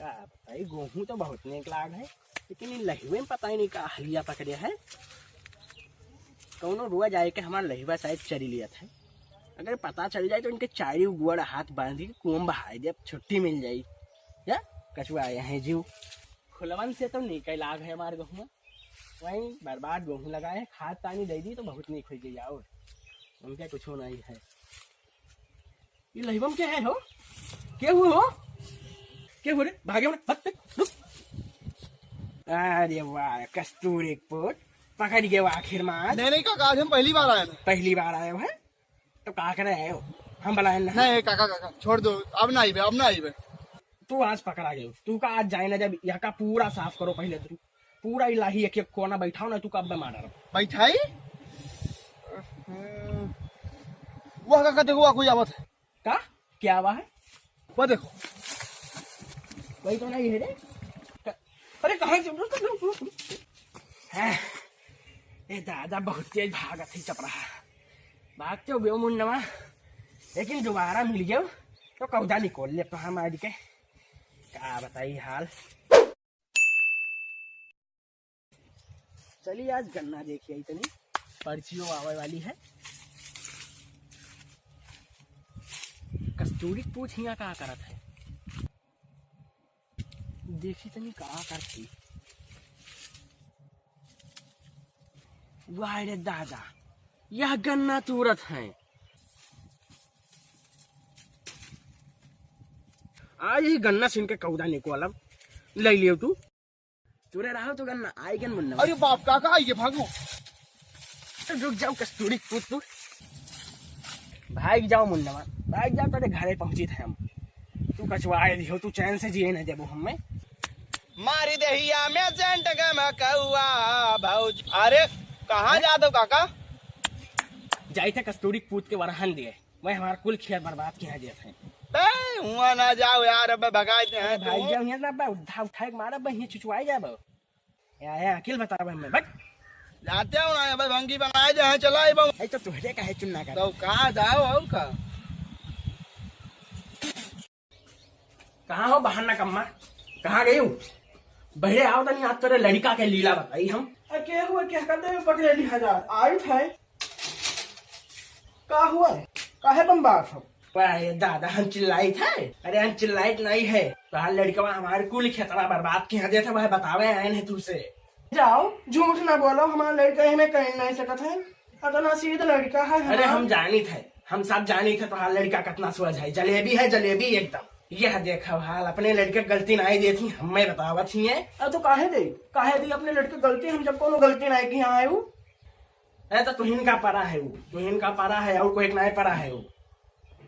का भाई गेहूं तो बहुत नेक लाग है, लेकिन इन लहिवे में पता ही नहीं का हलिया पकड़े है। कौनो रोज आए के हमारा लहिवा शायद चरी लिया था। अगर पता चल जाए तो इनके चारी गुड़ हाथ बांध के कुआं बहा दे, छुट्टी मिल जाई। या कछुआ आए हैं जीव खुलवन से तो निकल लाग है हमारे गेहूं। वहीं बर्बाद गेहूं लगाए, खाद पानी दे दी तो बहुत नहीं खुल गई। और उनके कुछ नहीं है। ये लहिवम क्या है हो? क्या हुआ हो? क्या हो रे? भागे रुक। अरे वाह कस्तूरी पुट पकड़ गए आखिर में। नहीं काका, आज हम पहली बार आए हैं। पहली बार आए हो है तो का करे आए हो? हम बुलाए नहीं काका छोड़ दो, अब ना आई बे। तू आज पकड़ा गए। तू का आज जाए ना, जब यहाँ का पूरा साफ करो पहले। तू पूरा इलाही एक एक कोना बैठाओ ना, तू कब मार रहा बैठाई वह काका देखो, वह कोई आवत है का? क्या हुआ है? वो देखो। वही तो नहीं है रे। अरे कहाँ है? ये दादा बहुत तेज भागत है चपरा। भागते हो मुन्नवा, लेकिन दोबारा मिल गया तो कौदा निकोल ले तो हमारी के। क्या बताइए हाल। चलिए आज गन्ना देखिए, इतनी पर्चियों आवे वाली है। कस्तूरी पूछ हिया का करत है, देखी तनी का करती। वाह रे दादा, यह गन्ना तुरत है। आज ही गन्ना सिन के कौदा निकोलब ले लियो। तू तुरे रहो तो गन्ना आएगा मुन्ना। अरे बाप काका आइए, भागो। तो रुक जाओ कस्तूरी पूछ, तू भाग जाओ मुन्ना, भाग जाओ। तेरे घरे पहुंची थे हम। तू कछुआ दियो, तू चैन से जिए न देबो हमें। मारी दहिया में सेंट कौआ भौज। अरे कहाँ जा दो काका? जाई थे कस्तूरी पूछ के वरहन दिए, वह हमारा कुल खेत बर्बाद किया दिए थे। हुआ ना जाओ यार, अब भगाते हैं। भाई जाओ यहाँ ना, उठा के मारा बहिए चुचवाई जाए बो। या अकेल बता हमें बट जाते हो ना भाई, भंगी बनाए जाए चलाए बहु। तो तुहरे का है चुनना का। तो कहाँ जाओ और का? कहाँ हो बहाना कम्मा? कहाँ गई हूँ? बहरे आओ तनी, आज तेरे लड़का के लीला बताई हम। क्या हुआ? क्या करते हुए पकड़े 1000 आई थे? का हुआ? काहे बम्बास हो? दादा हम चिल्लाई थे। अरे हम चिल्लाई नहीं है, तो लड़का हमारे कुल खेतरा बर्बाद किया दिया था, वह बतावे आए हैं तुझसे। जाओ झूठ ना बोलो, हमारा लड़का हमें कह नहीं सकता है। इतना सीधा लड़का है। अरे हम जानी थे, हम सब जानी थे तुम्हारा लड़का कितना सोच है। जलेबी है जलेबी एकदम। यह देखो हाल, अपने लड़के गलती नहीं दी थी, हमें बतावत ही है। तो काहे दी अपने लड़के गलती? हम जब कोनो गलती नहीं की आए हूँ। तो तुहिन का परा है वो, तुहिन का परा है और कोई नहीं परा है वो।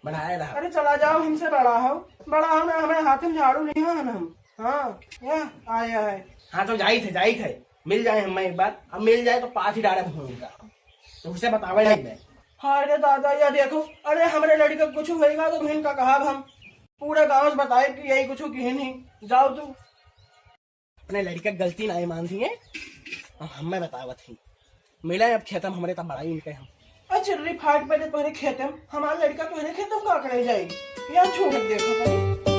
बढ़ाए रहा। अरे चला जाओ, हमसे बड़ा हो ना, हमें हाथ में झाड़ू नहीं है ना हम। हाँ यह आया है। हाँ तो जाई थे मिल जाए हमें एक बार। अब मिल जाए तो पाँच ही डाले भूमिका, तो उसे बतावे नहीं मैं। हाँ अरे दादा यह देखो, अरे हमारे लड़के कुछ होगा तो बहन का कहा हम पूरे गाँव से बताए कि यही कुछ की नहीं। जाओ तू अपने लड़के गलती नहीं मानती है, हमें बतावत ही। मिला अब खेतम हमारे तब बड़ाई इनके हम। चिर्री फाट पे तुम्हारे खेतम, हमारा लड़का तुम्हारे खेतम का करे जाएगी। यार छोड़ देखो।